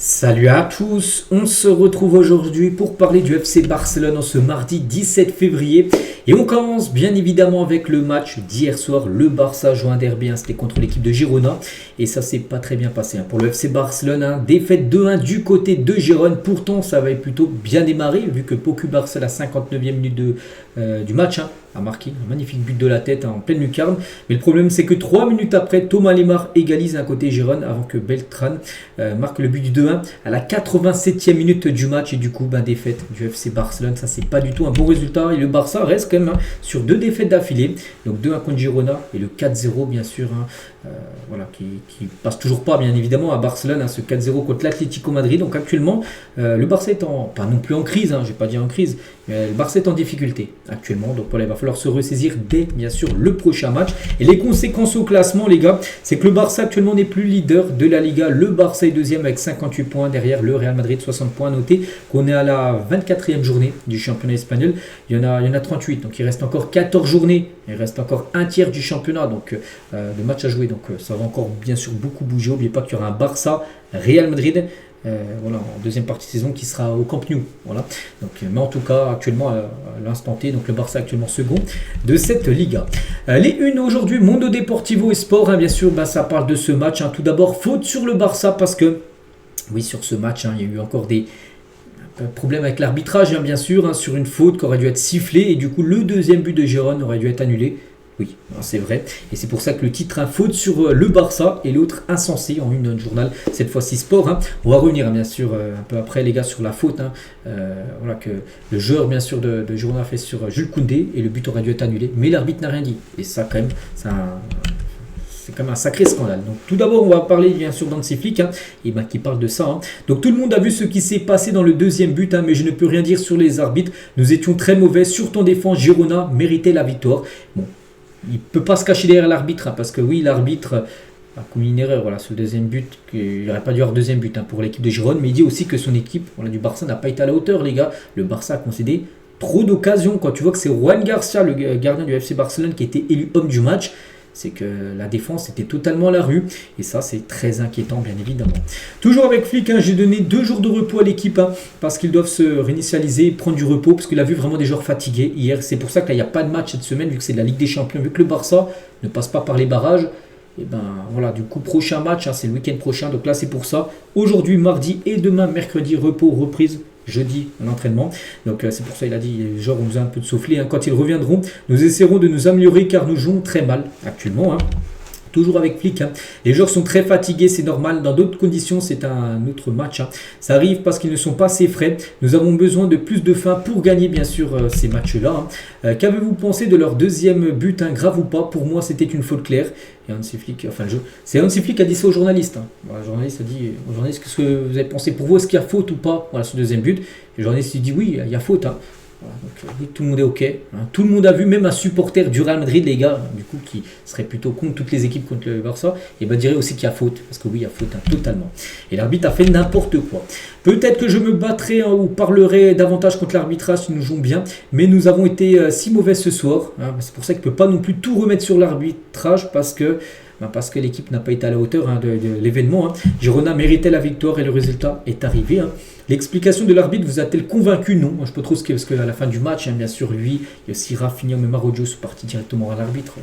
Salut à tous, on se retrouve aujourd'hui pour parler du FC Barcelone en ce mardi 17 février et on commence bien évidemment avec le match d'hier soir. Le Barça joue un derby, c'était contre l'équipe de Girona et ça s'est pas très bien passé pour le FC Barcelone, défaite 2-1 du côté de Gérone. Pourtant ça avait plutôt bien démarré vu que Poku Barça à la 59e minute du match a marqué un magnifique but de la tête en pleine lucarne. Mais le problème c'est que 3 minutes après, Thomas Lemar égalise côté Gérone avant que Beltrán marque le but du 2-1 à la 87e minute du match. Et du coup défaite du FC Barcelone, ça c'est pas du tout un bon résultat. Et le Barça reste quand même sur 2 défaites d'affilée. Donc 2-1 contre Girona et le 4-0 bien sûr. Qui passe toujours pas bien évidemment à Barcelone, ce 4-0 contre l'Atlético Madrid. Donc actuellement le Barça est pas non plus en crise, je vais pas dire en crise, mais le Barça est en difficulté actuellement. Donc voilà, il va falloir se ressaisir dès bien sûr le prochain match. Et les conséquences au classement les gars, c'est que le Barça actuellement n'est plus leader de la Liga. Le Barça est deuxième avec 58 points, derrière le Real Madrid 60 points. Notez qu'on est à la 24e journée du championnat espagnol, il y en a 38, donc il reste encore 14 journées, il reste encore un tiers du championnat, donc de matchs à jouer. Donc ça va encore bien sûr beaucoup bouger. N'oubliez pas qu'il y aura un Barça Real Madrid en deuxième partie de saison qui sera au Camp Nou. Donc, mais en tout cas actuellement à l'instant T, donc le Barça actuellement second de cette Liga. Les unes aujourd'hui, Mundo Deportivo et Sport, bien sûr ça parle de ce match. Tout d'abord faute sur le Barça parce que oui, sur ce match il y a eu encore des problèmes avec l'arbitrage bien sûr, sur une faute qui aurait dû être sifflée et du coup le deuxième but de Gérone aurait dû être annulé. Oui, c'est vrai. Et c'est pour ça que le titre faute sur le Barça et l'autre insensé en une journal, cette fois-ci Sport. On va revenir bien sûr un peu après les gars sur la faute que le joueur bien sûr de Girona a fait sur Jules Koundé et le but aurait dû être annulé. Mais l'arbitre n'a rien dit. Et ça quand même, c'est quand même un sacré scandale. Donc tout d'abord on va parler bien sûr d'Hansi Flick qui parle de ça. Donc tout le monde a vu ce qui s'est passé dans le deuxième but, mais je ne peux rien dire sur les arbitres. Nous étions très mauvais, surtout en défense. Girona méritait la victoire. Bon. Il ne peut pas se cacher derrière l'arbitre, parce que oui, l'arbitre a commis une erreur sur le deuxième but, qu'il n'aurait pas dû avoir deuxième but pour l'équipe de Girone, mais il dit aussi que son équipe du Barça n'a pas été à la hauteur, les gars. Le Barça a concédé trop d'occasions. Quand tu vois que c'est Juan Garcia, le gardien du FC Barcelone, qui a été élu homme du match, c'est que la défense était totalement à la rue. Et ça, c'est très inquiétant, bien évidemment. Toujours avec Flick, j'ai donné 2 jours de repos à l'équipe, parce qu'ils doivent se réinitialiser, prendre du repos, parce qu'il a vu vraiment des joueurs fatigués hier. C'est pour ça qu'il n'y a pas de match cette semaine, vu que c'est de la Ligue des Champions, vu que le Barça ne passe pas par les barrages. Et du coup, prochain match, c'est le week-end prochain. Donc là, c'est pour ça. Aujourd'hui, mardi et demain, mercredi, repos, reprise. Jeudi, un entraînement. Donc c'est pour ça il a dit, les joueurs ont besoin un peu de souffler. Quand ils reviendront, nous essaierons de nous améliorer car nous jouons très mal actuellement. Toujours avec Flick. Les joueurs sont très fatigués, c'est normal. Dans d'autres conditions, c'est un autre match. Ça arrive parce qu'ils ne sont pas assez frais. Nous avons besoin de plus de faim pour gagner, bien sûr, ces matchs-là. Qu'avez-vous pensé de leur deuxième but, grave ou pas? Pour moi, c'était une faute claire. Et Hansi Flick, c'est Hansi Flick qui a dit ça aux journalistes. Le journaliste a dit aux journalistes, qu'est-ce que vous avez pensé pour vous? Est-ce qu'il y a faute ou pas ce deuxième but? Et le journaliste dit oui, il y a faute. Donc, tout le monde est OK. Tout le monde a vu, même un supporter du Real Madrid, les gars, du coup, qui serait plutôt contre toutes les équipes contre le Barça, et dirait aussi qu'il y a faute. Parce que oui, il y a faute, totalement. Et l'arbitre a fait n'importe quoi. Peut-être que je me battrai ou parlerai davantage contre l'arbitrage si nous jouons bien, mais nous avons été si mauvais ce soir. C'est pour ça qu'il ne peut pas non plus tout remettre sur l'arbitrage parce que l'équipe n'a pas été à la hauteur de l'événement. Girona méritait la victoire et le résultat est arrivé. L'explication de l'arbitre vous a-t-elle convaincu? Non. Je ne sais pas trop ce qu'il y a, parce qu'à la fin du match, bien sûr, lui, il y a aussi Rafinha, même Marojo sont partis directement à l'arbitre.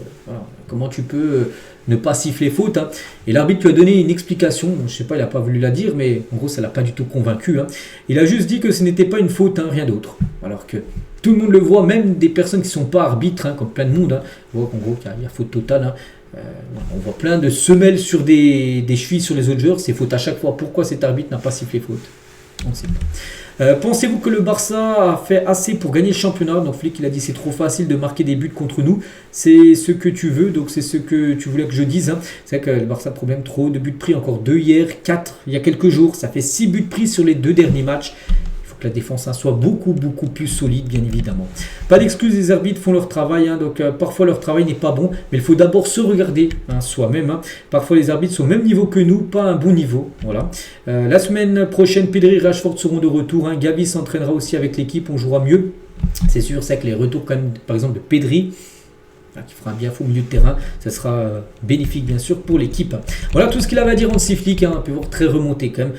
Comment tu peux ne pas siffler faute? Et l'arbitre lui a donné une explication. Je ne sais pas, il n'a pas voulu la dire, mais en gros, ça ne l'a pas du tout convaincu. Il a juste dit que ce n'était pas une faute, rien d'autre. Alors que tout le monde le voit, même des personnes qui ne sont pas arbitres, comme plein de monde, voient qu'en gros, il y a faute totale. On voit plein de semelles sur des chevilles sur les autres joueurs, c'est faute à chaque fois. Pourquoi cet arbitre n'a pas sifflé faute? On ne sait pas. Pensez-vous que le Barça a fait assez pour gagner le championnat? Donc Flick il a dit c'est trop facile de marquer des buts contre nous. C'est ce que tu veux, donc c'est ce que tu voulais que je dise. C'est vrai que le Barça a problème, trop de buts pris, encore 2 hier, 4 il y a quelques jours. Ça fait 6 buts pris sur les 2 derniers matchs. La défense soit beaucoup plus solide, bien évidemment. Pas d'excuses, les arbitres font leur travail, donc parfois leur travail n'est pas bon, mais il faut d'abord se regarder soi-même. Parfois les arbitres sont au même niveau que nous, pas à un bon niveau. La semaine prochaine, Pedri et Rashford seront de retour. Gavi s'entraînera aussi avec l'équipe, on jouera mieux. C'est sûr, c'est que les retours quand même, par exemple de Pedri, qui fera un bien fou au milieu de terrain, ça sera bénéfique bien sûr pour l'équipe. Voilà tout ce qu'il avait à dire Hansi Flick, on peut voir très remonté quand même.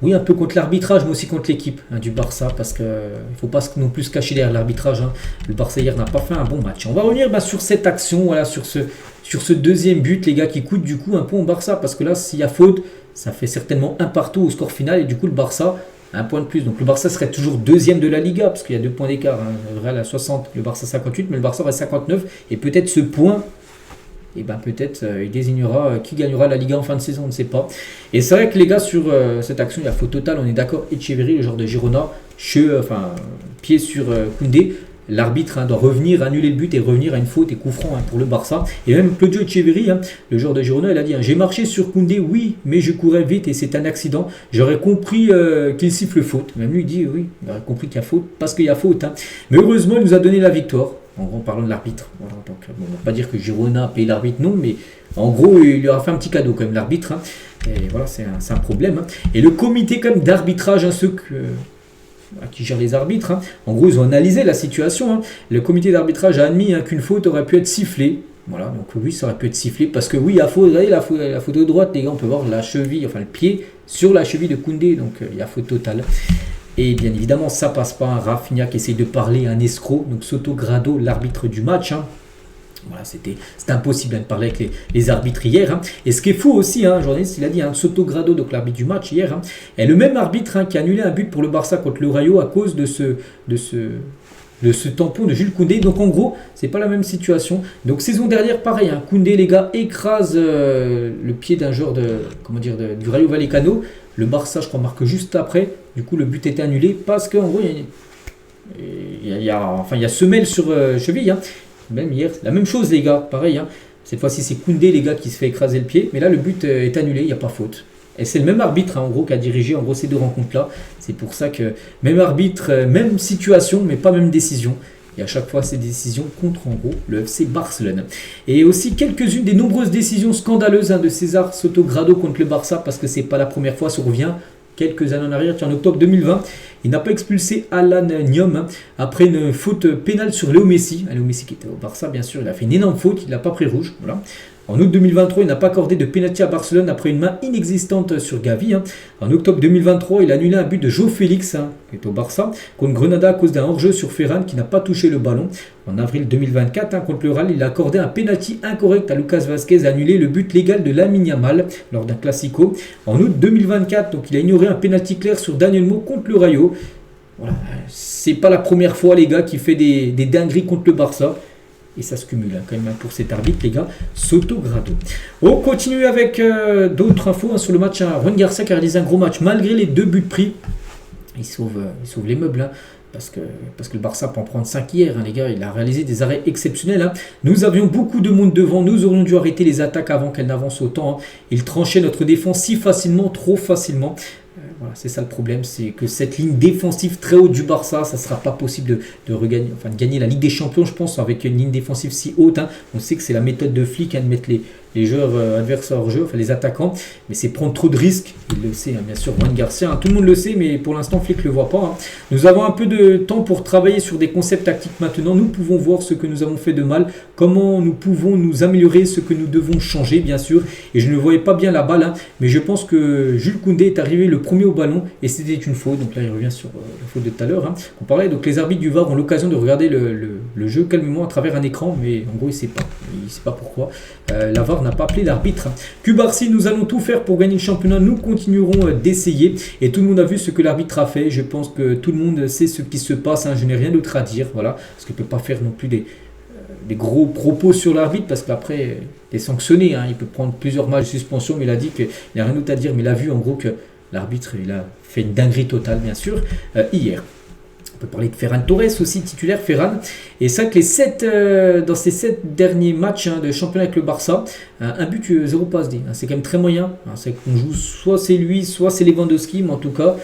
Oui, un peu contre l'arbitrage, mais aussi contre l'équipe du Barça, parce qu'il ne faut pas non plus se cacher derrière l'arbitrage. Le Barça hier n'a pas fait un bon match. On va revenir sur cette action, voilà, sur ce deuxième but, les gars, qui coûte du coup un point au Barça, parce que là, s'il y a faute, ça fait certainement un partout au score final, et du coup, le Barça a un point de plus. Donc le Barça serait toujours deuxième de la Liga, parce qu'il y a 2 points d'écart. Le Real à 60, le Barça 58, mais le Barça aurait 59, et peut-être ce point. Et ben peut-être il désignera qui gagnera la Liga en fin de saison, on ne sait pas. Et c'est vrai que les gars, sur cette action, il y a faute totale, on est d'accord. Echeverri, le joueur de Girona, pied sur Koundé. L'arbitre doit revenir, annuler le but et revenir à une faute et coup franc pour le Barça. Et même Claudio Echeverri, le joueur de Girona, il a dit j'ai marché sur Koundé, oui, mais je courais vite et c'est un accident. J'aurais compris qu'il siffle faute. Même lui, il dit oui, il aurait compris qu'il y a faute parce qu'il y a faute. Mais heureusement, il nous a donné la victoire. En gros, en parlant de l'arbitre. Voilà, donc, on ne va pas dire que Girona a payé l'arbitre, non, mais en gros, il lui aura fait un petit cadeau quand même, l'arbitre. Et voilà, c'est un problème. Et le comité quand même d'arbitrage, ceux qui gèrent les arbitres, en gros, ils ont analysé la situation. Le comité d'arbitrage a admis qu'une faute aurait pu être sifflée. Voilà, donc oui, ça aurait pu être sifflé. Parce que oui, la faute de droite, les gars, on peut voir la cheville, enfin le pied sur la cheville de Koundé. Donc il y a faute totale. Et bien évidemment, ça passe pas. Rafinha qui essaye de parler à un escroc, donc Soto Grado, l'arbitre du match. Voilà, c'était impossible de parler avec les arbitres hier. Et ce qui est fou aussi, un journaliste, il a dit, Soto Grado, donc l'arbitre du match hier, est le même arbitre qui a annulé un but pour le Barça contre le Rayo à cause de ce tampon de Jules Koundé. Donc en gros, c'est pas la même situation. Donc saison dernière, pareil, Koundé, les gars, écrase le pied d'un joueur du Rayo Vallecano. Le Barça, je crois, marque juste après. Du coup, le but était annulé parce qu'en gros, il y a semelle sur cheville. Même hier, la même chose, les gars, pareil. Cette fois-ci, c'est Koundé, les gars, qui se fait écraser le pied. Mais là, le but est annulé, il n'y a pas faute. Et c'est le même arbitre, en gros, qui a dirigé en gros ces 2 rencontres-là. C'est pour ça que même arbitre, même situation, mais pas même décision. Et à chaque fois, ces décisions contre, en gros, le FC Barcelone. Et aussi quelques-unes des nombreuses décisions scandaleuses de César Soto Grado contre le Barça, parce que c'est pas la première fois, ça revient quelques années en arrière. En octobre 2020, il n'a pas expulsé Alan Niom après une faute pénale sur Léo Messi. Léo Messi qui était au Barça, bien sûr, il a fait une énorme faute, il n'a pas pris rouge. Voilà. En août 2023, il n'a pas accordé de pénalty à Barcelone après une main inexistante sur Gavi. En octobre 2023, il a annulé un but de João Félix, qui est au Barça, contre Grenada à cause d'un hors-jeu sur Ferran qui n'a pas touché le ballon. En avril 2024, contre le Real, il a accordé un pénalty incorrect à Lucas Vazquez, annulé le but légal de Lamine Yamal lors d'un classico. En août 2024, donc, il a ignoré un pénalty clair sur Daniel Mo contre le Rayo. Voilà. C'est pas la première fois, les gars, qu'il fait des dingueries contre le Barça. Et ça se cumule quand même pour cet arbitre, les gars. Soto Grado. On continue avec d'autres infos sur le match. Juan Garcia qui a réalisé un gros match malgré les 2 buts pris. Il sauve les meubles. Parce que le Barça peut en prendre 5 hier, les gars. Il a réalisé des arrêts exceptionnels. Nous avions beaucoup de monde devant. Nous aurions dû arrêter les attaques avant qu'elles n'avancent autant. Il tranchait notre défense si facilement, trop facilement. Voilà, c'est ça le problème, c'est que cette ligne défensive très haute du Barça, ça ne sera pas possible de gagner la Ligue des Champions, je pense, avec une ligne défensive si haute. On sait que c'est la méthode de Flick de mettre les joueurs adversaires hors jeu, les attaquants, mais c'est prendre trop de risques. Il le sait, bien sûr, Juan Garcia, tout le monde le sait, mais pour l'instant, Flick ne le voit pas. Nous avons un peu de temps pour travailler sur des concepts tactiques maintenant. Nous pouvons voir ce que nous avons fait de mal, comment nous pouvons nous améliorer, ce que nous devons changer, bien sûr. Et je ne voyais pas bien la balle, mais je pense que Jules Koundé est arrivé le premier au ballon et c'était une faute. Donc là, il revient sur la faute de tout à l'heure. On parlait, donc les arbitres du VAR ont l'occasion de regarder le jeu calmement à travers un écran, mais en gros, il ne sait pas pourquoi. La VAR n'a pas appelé l'arbitre. Cubarsi, nous allons tout faire pour gagner le championnat. Nous continuerons d'essayer. Et tout le monde a vu ce que l'arbitre a fait. Je pense que tout le monde sait ce qui se passe. Je n'ai rien d'autre à dire. Voilà. Parce qu'il ne peut pas faire non plus des gros propos sur l'arbitre. Parce qu'après, il est sanctionné. Il peut prendre plusieurs matchs de suspension. Mais il a dit qu'il n'y a rien d'autre à dire. Mais il a vu en gros que l'arbitre, il a fait une dinguerie totale, bien sûr, hier. On peut parler de Ferran Torres aussi, titulaire Ferran. Et c'est vrai que dans ces 7 derniers matchs de championnat avec le Barça, un but, 0 passe D. C'est quand même très moyen. C'est qu'on joue, soit c'est lui, soit c'est Lewandowski, mais en tout cas,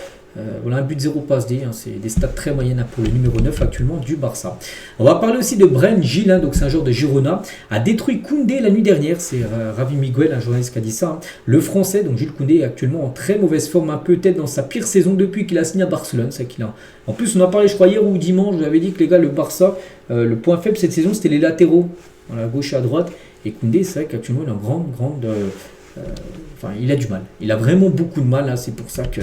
voilà, un but 0 passe D. C'est des stats très moyennes pour le numéro 9 actuellement du Barça. On va parler aussi de Brahim Gil, donc c'est un joueur de Girona, a détruit Koundé la nuit dernière. C'est Ravi Miguel, un journaliste qui a dit ça. Le français, donc Jules Koundé, est actuellement en très mauvaise forme, peut-être dans sa pire saison depuis qu'il a signé à Barcelone. C'est qu'il a... En plus, on a parlé, je crois, hier ou dimanche, je vous avais dit que les gars, le Barça, le point faible cette saison, c'était les latéraux, à gauche et à droite. Et Koundé, c'est vrai qu'actuellement, il a il a du mal. Il a vraiment beaucoup de mal. C'est pour ça que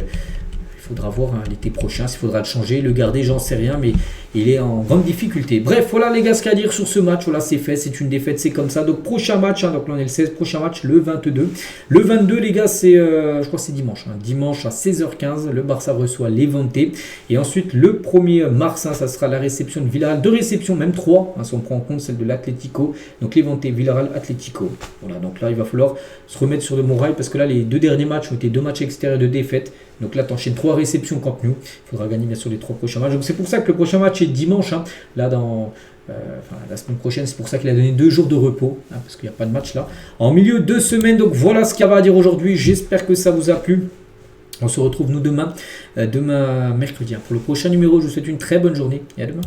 faudra voir hein, l'été prochain s'il faudra le changer, le garder, j'en sais rien, mais il est en grande difficulté. Bref, voilà les gars ce qu'il y a à dire sur ce match. Voilà, c'est fait, c'est une défaite, c'est comme ça. Donc prochain match, hein, donc là on est le 16, prochain match le 22. Le 22 les gars, c'est je crois que c'est dimanche. Hein, dimanche à 16h15, le Barça reçoit Levante. Et ensuite le 1er mars, hein, ça sera la réception de Villarreal. 2 réceptions, même 3, hein, si on prend en compte celle de l'Atlético. Donc Levante, Villarreal, Atlético. Voilà, donc là il va falloir se remettre sur le bon rail parce que là les 2 derniers matchs ont été 2 matchs extérieurs de défaite. Donc là, tu enchaînes 3 réceptions Camp Nou. Il faudra gagner bien sûr les 3 prochains matchs. Donc c'est pour ça que le prochain match est dimanche. Hein. Là, la semaine prochaine, c'est pour ça qu'il a donné 2 jours de repos. Hein, parce qu'il n'y a pas de match là. En milieu de semaine, donc voilà ce qu'il y avait à dire aujourd'hui. J'espère que ça vous a plu. On se retrouve nous demain mercredi. Hein. Pour le prochain numéro, je vous souhaite une très bonne journée et à demain.